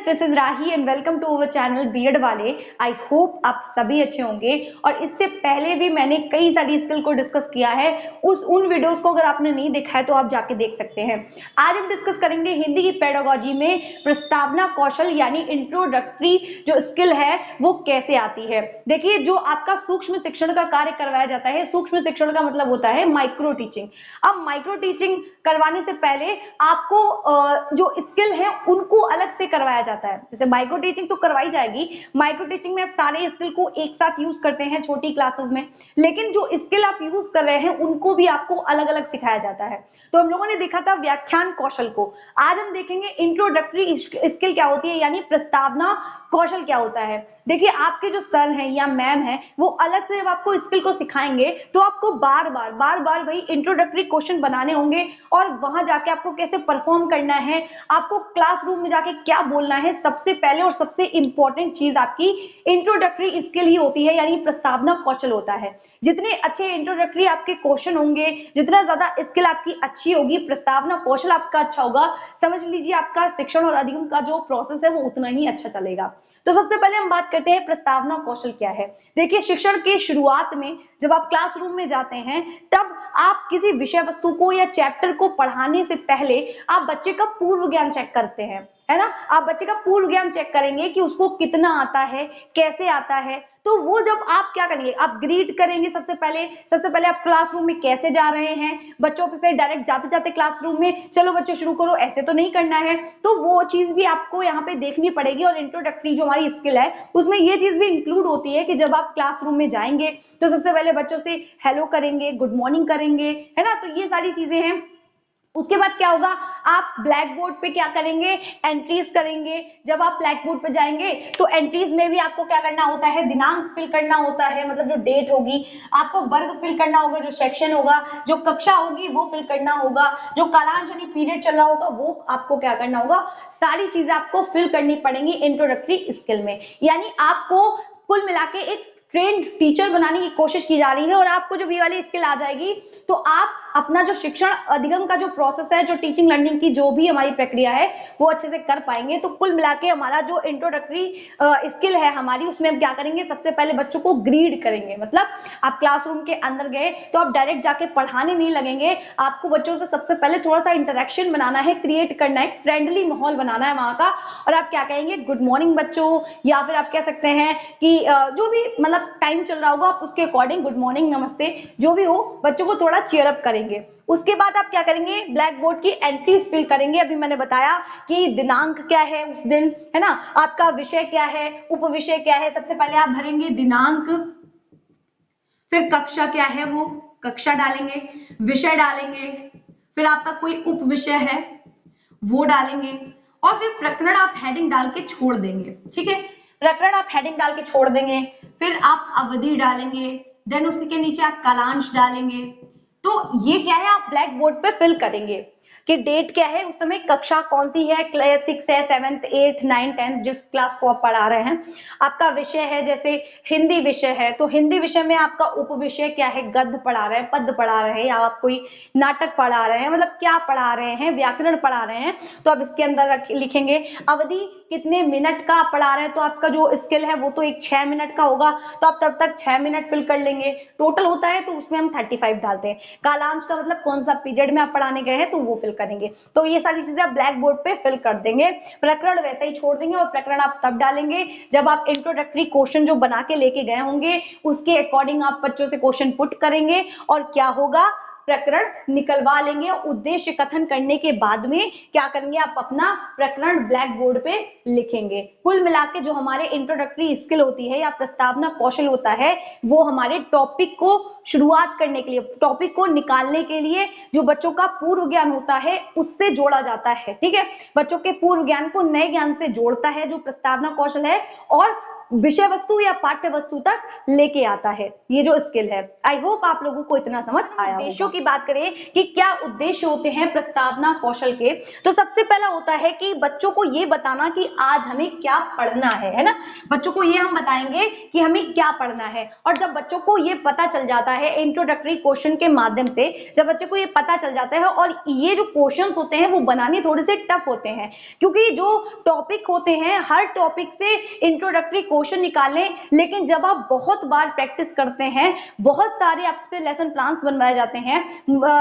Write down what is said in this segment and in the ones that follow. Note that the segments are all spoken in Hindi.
This is Rahi and welcome to our channel BEd वाले। आई होप आप सभी अच्छे होंगे। और इससे पहले भी मैंने कई सारी स्किल को डिस्कस किया है, उन वीडियोस को अगर आपने नहीं देखा है तो आप जाके देख सकते हैं। आज हम डिस्कस करेंगे हिंदी की पेडागोजी में प्रस्तावना कौशल यानी इंट्रोडक्टरी जो स्किल है वो कैसे आती है। देखिए, जो आपका सूक्ष्म शिक्षण का कार्य करवाया जाता है, सूक्ष्म शिक्षण का मतलब होता है माइक्रो टीचिंग। अब माइक्रो टीचिंग करवाने से पहले आपको जो स्किल है उनको अलग से करवाया जाता है। जैसे माइक्रो टीचिंग तो करवाई जाएगी, माइक्रो टीचिंग में आप सारे स्किल को एक साथ यूज करते हैं छोटी क्लासेस में, लेकिन जो स्किल आप यूज कर रहे हैं उनको भी आपको अलग अलग सिखाया जाता है। तो हम लोगों ने देखा था व्याख्यान कौशल को, आज हम देखेंगे इंट्रोडक्टरी स्किल क्या होती है यानी प्रस्तावना कौशल क्या होता है। देखिए, आपके जो सर हैं या मैम हैं वो अलग से जब आपको स्किल को सिखाएंगे तो आपको बार बार वही इंट्रोडक्टरी क्वेश्चन बनाने होंगे और वहां जाके आपको कैसे परफॉर्म करना है, आपको क्लासरूम में जाके क्या बोलना है। सबसे पहले और सबसे इंपॉर्टेंट चीज आपकी इंट्रोडक्टरी स्किल ही होती है यानी प्रस्तावना कौशल होता है। जितने अच्छे इंट्रोडक्टरी आपके क्वेश्चन होंगे, जितना ज्यादा स्किल आपकी अच्छी होगी, प्रस्तावना कौशल आपका अच्छा होगा, समझ लीजिए आपका शिक्षण और अधिगम का जो प्रोसेस है वो उतना ही अच्छा चलेगा। तो सबसे पहले हम बात करते हैं प्रस्तावना कौशल क्या है। देखिए, शिक्षण के शुरुआत में जब आप क्लासरूम में जाते हैं तब आप किसी विषय वस्तु को या चैप्टर को पढ़ाने से पहले आप बच्चे का पूर्व ज्ञान चेक करते हैं, है ना। आप बच्चे का पूर्व ज्ञान चेक करेंगे कि उसको कितना आता है, कैसे आता है। तो वो जब आप क्या करेंगे, आप ग्रीट करेंगे। सबसे पहले आप क्लासरूम में कैसे जा रहे हैं, बच्चों से डायरेक्ट जाते जाते क्लासरूम में चलो बच्चे शुरू करो, ऐसे तो नहीं करना है। तो वो चीज भी आपको यहाँ पे देखनी पड़ेगी। और इंट्रोडक्टरी जो हमारी स्किल है उसमें ये चीज भी इंक्लूड होती है कि जब आप क्लासरूम में जाएंगे तो सबसे पहले बच्चों से हेलो करेंगे, गुड मॉर्निंग करेंगे, है ना। तो ये सारी चीजें हैं। उसके बाद क्या होगा, आप ब्लैक बोर्ड पे क्या करेंगे, एंट्रीज करेंगे। जब आप ब्लैक बोर्ड पे जाएंगे तो एंट्रीज में भी आपको क्या करना होता है, दिनांक फिल करना होता है, मतलब जो डेट होगी, आपको वर्ग फिल करना होगा, जो सेक्शन होगा, जो कक्षा होगी वो फिल करना होगा, जो कालांश यानी पीरियड चल रहा होगा वो आपको क्या करना होगा, सारी चीजें आपको फिल करनी पड़ेंगी इंट्रोडक्टरी स्किल में। यानी आपको कुल मिला के एक ट्रेंड टीचर बनाने की कोशिश की जा रही है। और आपको जब ये वाली स्किल आ जाएगी तो आप अपना जो शिक्षण अधिगम का जो प्रोसेस है, जो टीचिंग लर्निंग की जो भी हमारी प्रक्रिया है वो अच्छे से कर पाएंगे। तो कुल मिला के हमारा जो इंट्रोडक्टरी स्किल है हमारी, उसमें हम क्या करेंगे, सबसे पहले बच्चों को ग्रीड करेंगे। मतलब आप क्लासरूम के अंदर गए तो आप डायरेक्ट जाके पढ़ाने नहीं लगेंगे, आपको बच्चों से सबसे पहले थोड़ा सा इंटरेक्शन बनाना है, क्रिएट करना है, फ्रेंडली माहौल बनाना है वहां का। और आप क्या कहेंगे, गुड मॉर्निंग बच्चों, या फिर आप कह सकते हैं कि जो भी मतलब टाइम चल रहा होगा आप उसके अकॉर्डिंग गुड मॉर्निंग, नमस्ते, जो भी हो, बच्चों को थोड़ा चीयर अप करेंगे। उसके बाद आप क्या करेंगे, ब्लैक बोर्ड की एंट्रीज फिल करेंगे। अभी मैंने बताया कि दिनांक क्या है उस दिन, है ना, आपका विषय क्या है, उपविषय क्या है। सबसे पहले आप भरेंगे दिनांक, फिर कक्षा क्या है वो कक्षा डालेंगे, विषय डालेंगे, फिर आपका कोई उप विषय है वो डालेंगे, और फिर प्रकरण आप हेडिंग डाल के छोड़ देंगे। ठीक है, प्रकरण आप हेडिंग डाल के छोड़ देंगे, फिर आप अवधि डालेंगे, देन उसी के नीचे आप कालांश डालेंगे। तो ये क्या है, आप ब्लैक बोर्ड पे फिल करेंगे कि डेट क्या है, उस समय कक्षा कौन सी है, क्लास 6 है, 7th 8th 9th 10th, जिस क्लास को आप पढ़ा रहे हैं। आपका विषय है, जैसे हिंदी विषय है तो हिंदी विषय में आपका उप विषय क्या है, गद्य पढ़ा रहे हैं, पद्य पढ़ा रहे हैं, या आप कोई नाटक पढ़ा रहे हैं, मतलब क्या पढ़ा रहे हैं, व्याकरण पढ़ा रहे हैं, तो आप इसके अंदर लिखेंगे। अवधि कितने मिनट का आप पढ़ा रहे हैं, तो आपका जो स्किल है वो तो एक 6 मिनट का होगा, तो आप तब तक 6 मिनट फिल कर लेंगे। टोटल होता है तो उसमें हम 35 डालते हैं। कालांश का मतलब कौन सा पीरियड में आप पढ़ाने गए हैं तो वो फिल करेंगे। तो ये सारी चीजें आप ब्लैक बोर्ड पे फिल कर देंगे। प्रकरण वैसे ही छोड़ देंगे, और प्रकरण आप तब डालेंगे जब आप इंट्रोडक्टरी क्वेश्चन जो बना के लेके गए होंगे उसके अकॉर्डिंग आप बच्चों से क्वेश्चन पुट करेंगे, और क्या होगा, प्रकरण निकलवा लेंगे। उद्देश्य कथन करने के बाद में क्या करेंगे, आप अपना प्रकरण ब्लैक बोर्ड पे लिखेंगे। कुल मिलाके जो हमारे इंट्रोडक्टरी स्किल होती है या प्रस्तावना कौशल होता है वो हमारे टॉपिक को शुरुआत करने के लिए, टॉपिक को निकालने के लिए जो बच्चों का पूर्व ज्ञान होता है उससे जोड़ा जाता है। ठीक है, बच्चों के पूर्व ज्ञान को नए ज्ञान से जोड़ता है जो प्रस्तावना कौशल है, और विषय वस्तु या पाठ्य वस्तु तक लेके आता है, ये जो स्किल है। आई होप आप लोगों को इतना समझ आया। उद्देश्यों की बात करें कि क्या उद्देश्य होते हैं प्रस्तावना कौशल के, तो सबसे पहला होता है कि बच्चों को ये बताना कि आज हमें क्या पढ़ना है ना। बच्चों को ये हम बताएंगे कि हमें क्या पढ़ना है, और जब बच्चों को ये पता चल जाता है इंट्रोडक्टरी क्वेश्चन के माध्यम से, जब बच्चे को ये पता चल जाता है, और ये जो क्वेश्चंस होते हैं वो बनाने थोड़े से टफ होते हैं, क्योंकि जो टॉपिक होते हैं हर टॉपिक से इंट्रोडक्टरी क्वेश्चन निकालें, लेकिन जब आप बहुत बार प्रैक्टिस करते हैं, बहुत सारे आपसे लेसन प्लान्स बनवाए जाते हैं।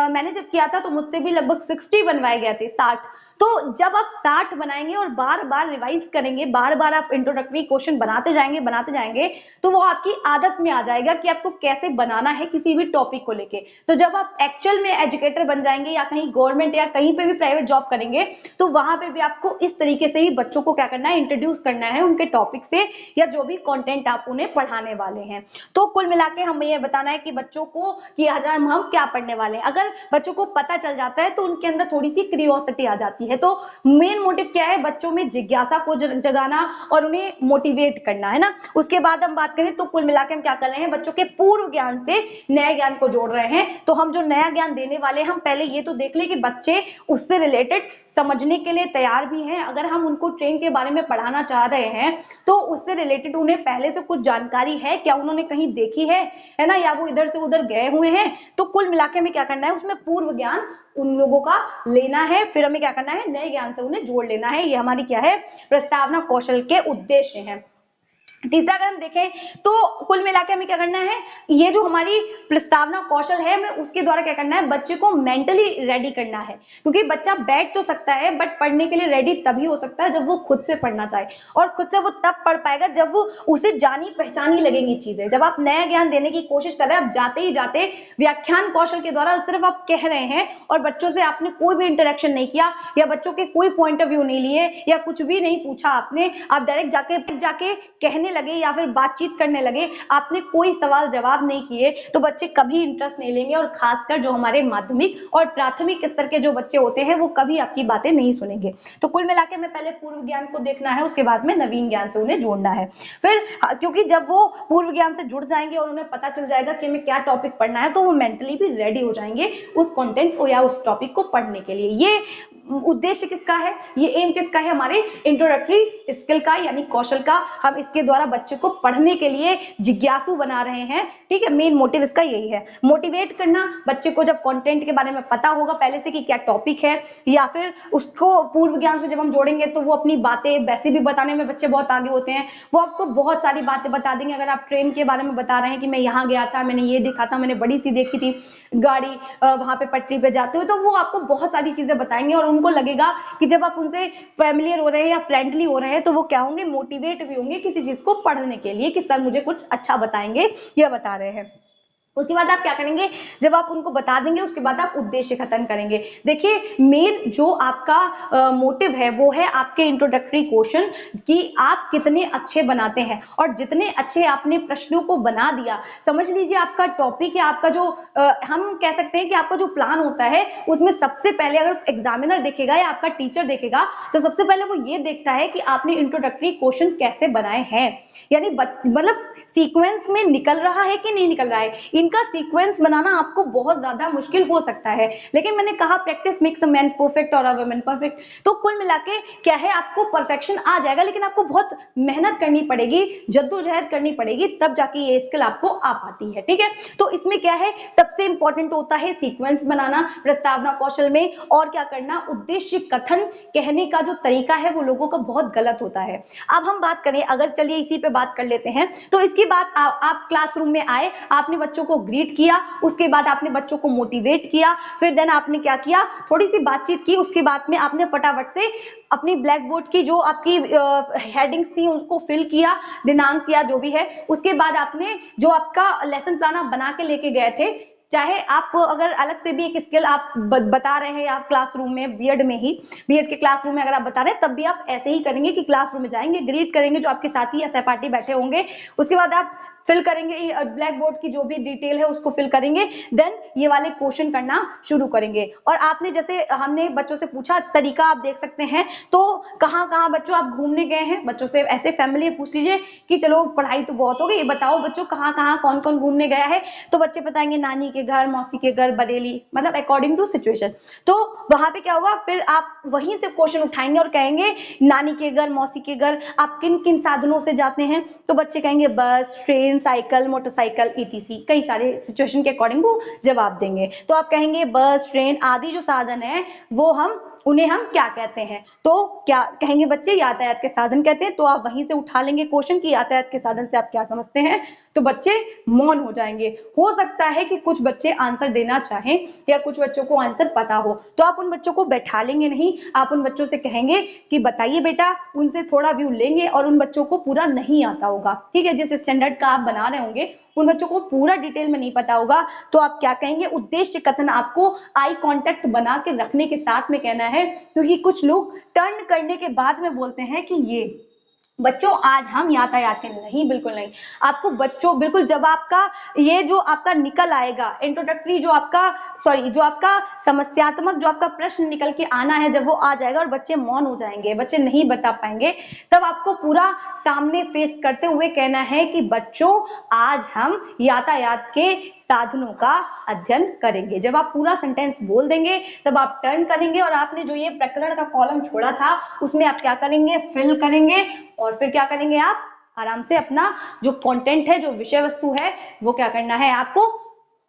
मैंने जब किया था तो मुझसे भी लगभग 60 बनवाए गए थे, 60। तो जब आप 60 बनाएंगे और बार बार रिवाइज करेंगे, बार बार आप इंट्रोडक्टरी क्वेश्चन बनाते जाएंगे, तो वो आपकी आदत में आ जाएगा कि आपको कैसे बनाना है किसी भी टॉपिक को लेके। तो जब आप एक्चुअल में एजुकेटर बन जाएंगे या कहीं गवर्नमेंट या कहीं पे भी प्राइवेट जॉब करेंगे, तो वहां पे भी आपको इस तरीके से ही बच्चों को क्या करना है, इंट्रोड्यूस करना है उनके टॉपिक से, या जो भी कंटेंट आप उन्हें पढ़ाने वाले हैं। तो कुल मिला के हमें ये बताना है कि बच्चों को कि हम क्या पढ़ने वाले हैं। अगर बच्चों को पता चल जाता है तो उनके अंदर थोड़ी सी क्यूरियोसिटी आ जाती है। तो मेन मोटिव क्या है, बच्चों में जिज्ञासा को जगाना और उन्हें मोटिवेट करना, है ना। उसके बाद हम बात करें तो कुल मिला के हम क्या कर रहे हैं, बच्चों के पूर्व ज्ञान से नए ज्ञान को जोड़ रहे हैं। तो हम जो नया ज्ञान देने वाले हैं, हम पहले ये तो देख ले कि बच्चे उससे रिलेटेड समझने के लिए तैयार भी हैं। अगर हम उनको ट्रेन के बारे में पढ़ाना चाह रहे हैं तो उससे रिलेटेड उन्हें पहले से कुछ जानकारी है क्या, उन्होंने कहीं देखी है ना, या वो इधर से उधर गए हुए हैं। तो कुल मिला के हमें क्या करना है, उसमें पूर्व ज्ञान उन लोगों का लेना है, फिर हमें क्या करना है, नए ज्ञान से उन्हें जोड़ लेना है। ये हमारी क्या है, प्रस्तावना कौशल के उद्देश्य हैं। तीसरा अगर हम देखें तो कुल मिला के हमें क्या करना है, ये जो हमारी प्रस्तावना कौशल है, हमें उसके द्वारा क्या करना है, बच्चे को मेंटली रेडी करना है। क्योंकि बच्चा बैठ तो सकता है बट पढ़ने के लिए रेडी तभी हो सकता है जब वो खुद से पढ़ना चाहे, और खुद से वो तब पढ़ पाएगा जब वो उसे जानी पहचानी लगेंगी चीजें। जब आप नया ज्ञान देने की कोशिश कर रहे हैं, आप जाते ही जाते व्याख्यान कौशल के द्वारा सिर्फ आप कह रहे हैं और बच्चों से आपने कोई भी इंटरेक्शन नहीं किया, या बच्चों के कोई पॉइंट ऑफ व्यू नहीं लिए, या कुछ भी नहीं पूछा आपने, आप डायरेक्ट जाके कहने लगे या फिर बातचीत करने लगे, आपने कोई सवाल जवाब नहीं किए, तो बच्चे कभी इंटरेस्ट नहीं लेंगे। और खासकर जो हमारे माध्यमिक और प्राथमिक स्तर के जो बच्चे होते हैं वो कभी आपकी बातें नहीं सुनेंगे। तो कुल मिलाकर हमें पहले पूर्व ज्ञान को देखना है, उसके बाद में नवीन ज्ञान से उन्हें जोड़ना है। फिर क्योंकि जब वो पूर्व ज्ञान से जुड़ जाएंगे और उन्हें पता चल जाएगा कि हमें क्या टॉपिक पढ़ना है, तो वो मेंटली भी रेडी हो जाएंगे उस कंटेंट को या उस टॉपिक को पढ़ने के लिए। ये उद्देश्य किसका है, ये एम किसका है, हमारे इंट्रोडक्टरी स्किल का यानी कौशल का। हम इसके द्वारा बच्चे को पढ़ने के लिए जिज्ञासु बना रहे हैं, ठीक है। मेन मोटिव इसका यही है, मोटिवेट करना। बच्चे को जब कंटेंट के बारे में पता होगा पहले से कि क्या टॉपिक है, या फिर उसको पूर्व ज्ञान से जब हम जोड़ेंगे तो वो अपनी बातें, वैसे भी बताने में बच्चे बहुत आगे होते हैं, वो आपको बहुत सारी बातें बता देंगे। अगर आप ट्रेन के बारे में बता रहे हैं कि मैं यहाँ गया था, मैंने ये देखा था, मैंने बड़ी सी देखी थी गाड़ी वहां पे पटरी पे जाते हुए, तो वो आपको बहुत सारी चीजें बताएंगे और उनको लगेगा कि जब आप उनसे फैमिलियर हो रहे हैं या फ्रेंडली हो रहे हैं तो वो क्या होंगे, मोटिवेट भी होंगे किसी चीज को पढ़ने के लिए कि सर मुझे कुछ अच्छा बताएंगे या बता रहे हैं। उसके बाद आप क्या करेंगे, जब आप उनको बता देंगे उसके बाद आप उद्देश्य खत्म करेंगे। देखिए मेन जो आपका मोटिव है वो है आपके इंट्रोडक्टरी क्वेश्चन कि आप कितने अच्छे बनाते हैं, और जितने अच्छे आपने प्रश्नों को बना दिया, समझ लीजिए आपका टॉपिक है, आपका जो हम कह सकते हैं कि आपका जो प्लान होता है उसमें सबसे पहले अगर एग्जामिनर देखेगा या आपका टीचर देखेगा तो सबसे पहले वो ये देखता है कि आपने इंट्रोडक्टरी क्वेश्चन कैसे बनाए हैं, यानी मतलब सीक्वेंस में निकल रहा है कि नहीं निकल रहा है। इनका सीक्वेंस बनाना आपको बहुत ज्यादा मुश्किल हो सकता है, लेकिन मैंने कहा practice makes a man perfect और अ वुमन परफेक्ट। तो कुल मिलाके क्या है, आपको परफेक्शन आ जाएगा, लेकिन आपको बहुत मेहनत करनी पड़ेगी, जद्दोजहद करनी पड़ेगी, तब जाके ये स्किल आपको आ पाती है, ठीक है। तो इसमें क्या है, सबसे इंपॉर्टेंट होता है सीक्वेंस बनाना प्रस्तावना कौशल में, और क्या करना, उद्देश्य कथन कहने का जो तरीका है वो लोगों का बहुत गलत होता है। अब हम बात करें, अगर चलिए इसी पे बात कर लेते हैं, तो इसके बाद आप क्लासरूम में आए, आपने बच्चों को ग्रीट किया, उसके बाद आपने बच्चों को मोटिवेट किया, फिर देन आपने क्या किया, थोड़ी सी बातचीत की, उसके बाद में आपने फटाफट से अपनी ब्लैक बोर्ड की जो आपकी हेडिंग्स थी उसको फिल किया, दिनांक किया, जो भी है। उसके बाद आपने जो आपका लेसन प्लान आप बना के लेके गए थे चाहे आप अगर अलग से भी एक स्किल आप बता रहे हैं आप क्लासरूम में, बीएड में ही, बीएड के क्लासरूम में अगर आप बता रहे हैं, तब भी आप ऐसे ही करेंगे कि क्लासरूम में जाएंगे, ग्रीट करेंगे जो आपके साथी या सहपाठी बैठे होंगे, उसके बाद आप फिल करेंगे ब्लैक बोर्ड की जो भी डिटेल है उसको फिल करेंगे, देन ये वाले क्वेश्चन करना शुरू करेंगे। और आपने जैसे हमने बच्चों से पूछा, तरीका आप देख सकते हैं, तो कहाँ कहाँ बच्चों आप घूमने गए हैं, बच्चों से ऐसे फैमिली पूछ लीजिए कि चलो पढ़ाई तो बहुत हो गई, बताओ बच्चों कहाँ कहाँ कौन कौन घूमने गया है, तो बच्चे बताएंगे नानी के घर, मौसी के घर, बरेली, मतलब अकॉर्डिंग टू सिचुएशन। तो वहां पे क्या होगा, फिर आप वहीं से क्वेश्चन उठाएंगे और कहेंगे नानी के घर, मौसी के घर आप किन किन साधनों से जाते हैं, तो बच्चे कहेंगे बस, ट्रेन, साइकिल, मोटरसाइकिल, ईटीसी, कई सारे सिचुएशन के अकॉर्डिंग वो जवाब देंगे। तो आप कहेंगे बस, ट्रेन आदि जो साधन है वो उन्हें हम क्या कहते हैं, तो क्या कहेंगे बच्चे, यातायात के साधन कहते हैं। तो आप वहीं से उठा लेंगे क्वेश्चन की यातायात के साधन से आप क्या समझते हैं, तो बच्चे मौन हो जाएंगे। हो सकता है कि कुछ बच्चे आंसर देना चाहें या कुछ बच्चों को आंसर पता हो, तो आप उन बच्चों को बैठा लेंगे नहीं, आप उन बच्चों से कहेंगे कि बताइए बेटा, उनसे थोड़ा व्यू लेंगे, और उन बच्चों को पूरा नहीं आता होगा, ठीक है, जिस स्टैंडर्ड का आप बना रहे होंगे उन बच्चों को पूरा डिटेल में नहीं पता होगा, तो आप क्या कहेंगे, उद्देश्य कथन आपको आई कांटेक्ट बना के रखने के साथ में कहना है, क्योंकि कुछ लोग टर्न करने के बाद में बोलते हैं कि ये बच्चों आज हम यातायात के, नहीं बिल्कुल नहीं। आपको बच्चों बिल्कुल जब आपका ये जो आपका निकल आएगा इंट्रोडक्टरी, जो आपका जो आपका समस्यात्मक जो आपका प्रश्न निकल के आना है, जब वो आ जाएगा और बच्चे मौन हो जाएंगे, बच्चे नहीं बता पाएंगे, तब आपको पूरा सामने फेस करते हुए कहना है कि बच्चों आज हम यातायात के साधनों का अध्ययन करेंगे। जब आप पूरा सेंटेंस बोल देंगे तब आप टर्न करेंगे और आपने जो ये प्रकरण का कॉलम छोड़ा था उसमें आप क्या करेंगे, फिल करेंगे, और फिर क्या करेंगे, आप आराम से अपना जो कंटेंट है, जो विषय वस्तु है, वो क्या करना है, आपको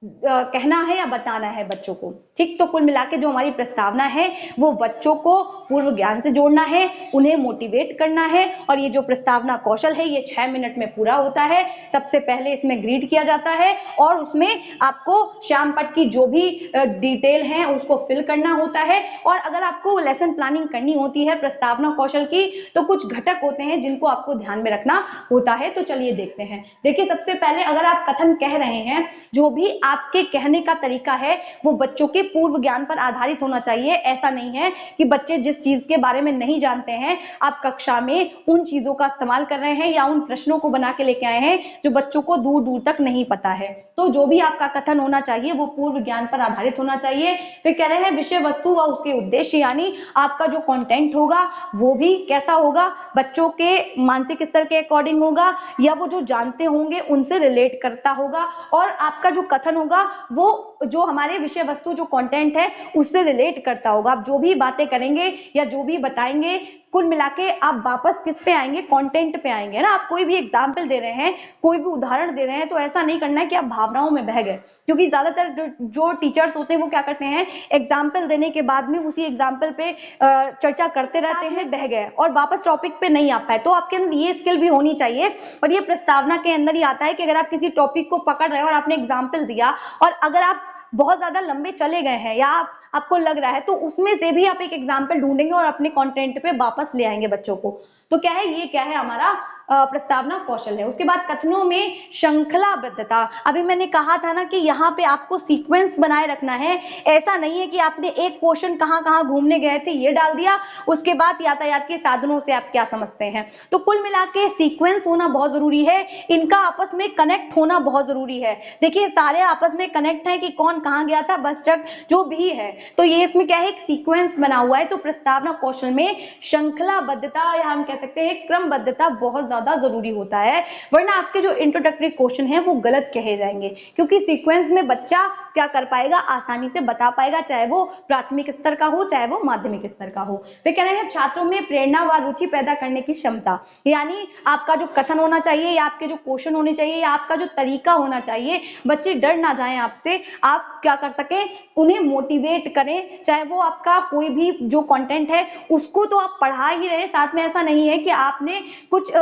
कहना है या बताना है बच्चों को, ठीक। तो कुल मिला के जो हमारी प्रस्तावना है वो बच्चों को पूर्व ज्ञान से जोड़ना है, उन्हें मोटिवेट करना है, और ये जो प्रस्तावना कौशल है ये 6 मिनट में पूरा होता है। सबसे पहले इसमें ग्रीड किया जाता है और उसमें आपको श्याम पट की जो भी डिटेल है उसको फिल करना होता है, और अगर आपको लेसन प्लानिंग करनी होती है प्रस्तावना कौशल की तो कुछ घटक होते हैं जिनको आपको ध्यान में रखना होता है। तो चलिए देखते हैं। देखिए सबसे पहले अगर आप कथन कह रहे हैं, जो भी आपके कहने का तरीका है वो बच्चों के पूर्व ज्ञान पर आधारित होना चाहिए। ऐसा नहीं है कि बच्चे जिस चीज के बारे में नहीं जानते हैं आप कक्षा में उन चीजों का इस्तेमाल कर रहे हैं या उन प्रश्नों को बना के लेके आए हैं जो बच्चों को दूर दूर तक नहीं पता है। तो जो भी आपका कथन होना चाहिए वो पूर्व ज्ञान पर आधारित होना चाहिए। फिर कह रहे हैं विषय वस्तु व उसके उद्देश्य, यानी आपका जो कंटेंट होगा वो भी कैसा होगा, बच्चों के मानसिक स्तर के अकॉर्डिंग होगा या वो जो जानते होंगे उनसे रिलेट करता होगा, और आपका जो कथन होगा वो जो हमारे विषय वस्तु जो कंटेंट है उससे रिलेट करता होगा। आप जो भी बातें करेंगे या जो भी बताएंगे कुल मिला के आप वापस किस पे आएंगे, कंटेंट पे आएंगे ना। आप कोई भी एग्जाम्पल दे रहे हैं, कोई भी उदाहरण दे रहे हैं, तो ऐसा नहीं करना है कि आप भावनाओं में बह गए, क्योंकि ज्यादातर जो टीचर्स होते हैं वो क्या करते हैं, एग्जाम्पल देने के बाद में उसी एग्जाम्पल पे चर्चा करते रहते हैं, बह गए और वापस टॉपिक पे नहीं आ पाए। तो आपके अंदर ये स्किल भी होनी चाहिए, और ये प्रस्तावना के अंदर ही आता है कि अगर आप किसी टॉपिक को पकड़ रहे हैं और आपने एग्जाम्पल दिया और अगर आप बहुत ज्यादा लंबे चले गए हैं या आपको लग रहा है तो उसमें से भी आप एक एग्जाम्पल ढूंढेंगे और अपने कंटेंट पे वापस ले आएंगे बच्चों को। तो क्या है, ये क्या है, हमारा प्रस्तावना कौशल है। उसके बाद कथनों में श्रृंखलाबद्धता। अभी मैंने कहा था ना कि यहाँ पे आपको सीक्वेंस बनाए रखना है। ऐसा नहीं है कि आपने एक क्वेश्चन कहाँ कहाँ घूमने गए थे ये डाल दिया, उसके बाद यातायात के साधनों से आप क्या समझते हैं। तो कुल मिला के सीक्वेंस होना बहुत जरूरी है, इनका आपस में कनेक्ट होना बहुत जरूरी है। देखिए सारे आपस में कनेक्ट है कि कौन कहाँ गया था, बस ट्रक जो भी है, तो ये इसमें क्या है, एक सीक्वेंस बना हुआ है। तो प्रस्तावना कौशल में श्रृंखलाबद्धता या हम कह सकते हैं क्रमबद्धता बहुत ज्यादा जरूरी होता है, वरना आपके जो इंट्रोडक्टरी क्वेश्चन है वो गलत कहे जाएंगे, क्योंकि सीक्वेंस में बच्चा क्या कर पाएगा, आसानी से बता पाएगा, चाहे वो प्राथमिक स्तर का हो चाहे वो माध्यमिक स्तर का हो। फिर कह रहे हैं छात्रों में प्रेरणा व रुचि पैदा करने की क्षमता, यानी आपका जो कथन होना चाहिए या आपके जो क्वेश्चन होने चाहिए या आपका जो तरीका होना चाहिए, बच्चे डर ना जाएं आपसे, आप क्या कर सकें, उन्हें मोटिवेट करें। चाहे वो आपका कोई भी जो कंटेंट है उसको तो आप पढ़ा ही रहे, साथ में ऐसा नहीं है कि आपने कुछ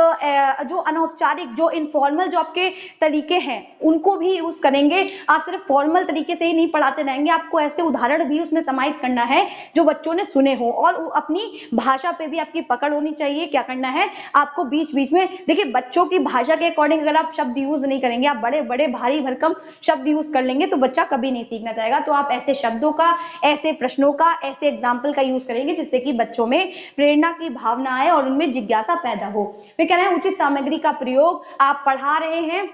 जो अनौपचारिक, जो इनफॉर्मल जो आपके तरीके हैं उनको भी यूज करेंगे। आप सिर्फ फॉर्मल तरीके से ही नहीं पढ़ाते रहेंगे, आपको ऐसे उदाहरण भी उसमें समाहित करना है जो बच्चों ने सुने हो, और अपनी भाषा पे भी आपकी पकड़ होनी चाहिए। क्या करना है आपको बीच बीच में, देखिए बच्चों की भाषा के अकॉर्डिंग अगर आप शब्द यूज नहीं करेंगे, आप बड़े बड़े भारी भरकम शब्द यूज कर लेंगे तो बच्चा कभी नहीं सीखना चाहेगा। तो आप ऐसे शब्दों का, ऐसे प्रश्नों का, ऐसे एग्जाम्पल का यूज करेंगे जिससे कि बच्चों में प्रेरणा की भावना आए और उनमें जिज्ञासा पैदा हो। फिर कहना है उचित सामग्री का प्रयोग, आप पढ़ा रहे हैं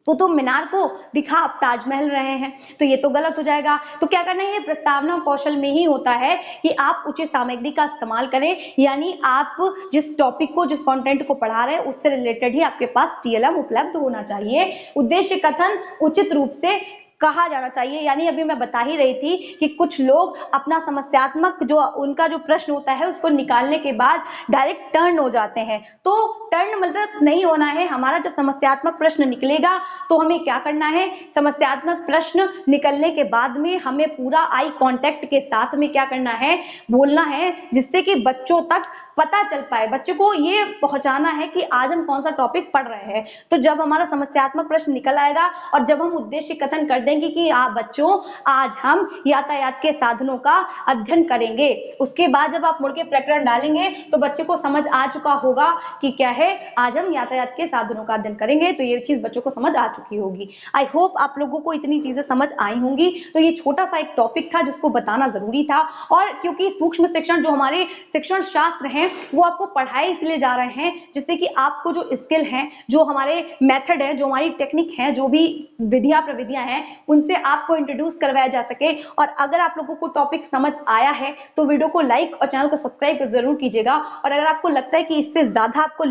कुतुब मीनार को, दिखा आप ताजमहल रहे हैं, तो ये तो गलत हो जाएगा। तो क्या करना है, ये प्रस्तावना कौशल में ही होता है कि आप उचित सामग्री का इस्तेमाल करें, यानी आप जिस टॉपिक को, जिस कंटेंट को पढ़ा रहे हैं उससे रिलेटेड ही आपके पास टीएलएम उपलब्ध होना चाहिए। उद्देश्य कथन उचित रूप से कहा जाना चाहिए, यानी अभी मैं बता ही रही थी कि कुछ लोग अपना समस्यात्मक जो उनका जो प्रश्न होता है उसको निकालने के बाद डायरेक्ट टर्न हो जाते हैं। तो टर्न मतलब नहीं होना है, हमारा जब समस्यात्मक प्रश्न निकलेगा तो हमें क्या करना है, समस्यात्मक प्रश्न निकलने के बाद में हमें पूरा आई कांटेक्ट के साथ में क्या करना है, बोलना है, जिससे कि बच्चों तक पता चल पाए, बच्चे को ये पहुंचाना है कि आज हम कौन सा टॉपिक पढ़ रहे हैं। तो जब हमारा समस्यात्मक प्रश्न निकल आएगा और जब हम उद्देश्य कथन कर देंगे कि बच्चों आज हम यातायात के साधनों का अध्ययन करेंगे, उसके बाद जब आप मुड़ के प्रकरण डालेंगे तो बच्चे को समझ आ चुका होगा कि क्या है, आज हम यातायात के साधनों का अध्ययन करेंगे, तो ये चीज बच्चों को समझ आ चुकी होगी। आई होप आप लोगों को इतनी चीजें समझ आई होंगी। तो ये छोटा सा एक टॉपिक था जिसको बताना जरूरी था, और क्योंकि सूक्ष्म शिक्षण जो हमारे शिक्षण शास्त्र हैं वो आपको पढ़ाए इसलिए जा रहे हैं जिससे कि आपको जो स्किल हैं, जो हमारे मेथड है, जो हमारी टेक्निक है, जो भी विधियां प्रविधियां हैं, उनसे आपको इंट्रोड्यूस करवाया जा सके। और अगर आप लोगों को टॉपिक समझ आया है तो वीडियो को लाइक और चैनल को सब्सक्राइब जरूर कीजिएगा। और अगर आपको लगता है कि इससे ज्यादा आपको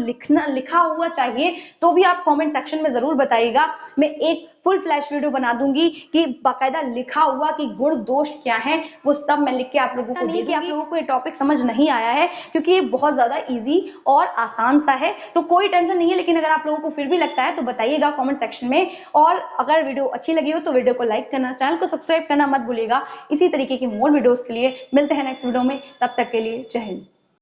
लिखा हुआ चाहिए तो भी आप कमेंट सेक्शन में जरूर बताइएगा। मैं एक फुल फ्लैश वीडियो बना दूंगी कि बाकायदा लिखा हुआ कि गुण दोष क्या है वो सब मैं लिख के आप लोगों को दे दूंगी। आप लोगों को ये टॉपिक समझ नहीं आया है क्योंकि ये बहुत ज्यादा इजी और आसान सा है, तो कोई टेंशन नहीं है। लेकिन अगर आप लोगों को फिर भी लगता है तो बताइएगा कमेंट सेक्शन में। और अगर वीडियो अच्छी लगी हो तो वीडियो को लाइक करना, चैनल को सब्सक्राइब करना मत भूलिएगा। इसी तरीके की मोर वीडियोस के लिए मिलते हैं नेक्स्ट वीडियो में, तब तक के लिए जय हिंद।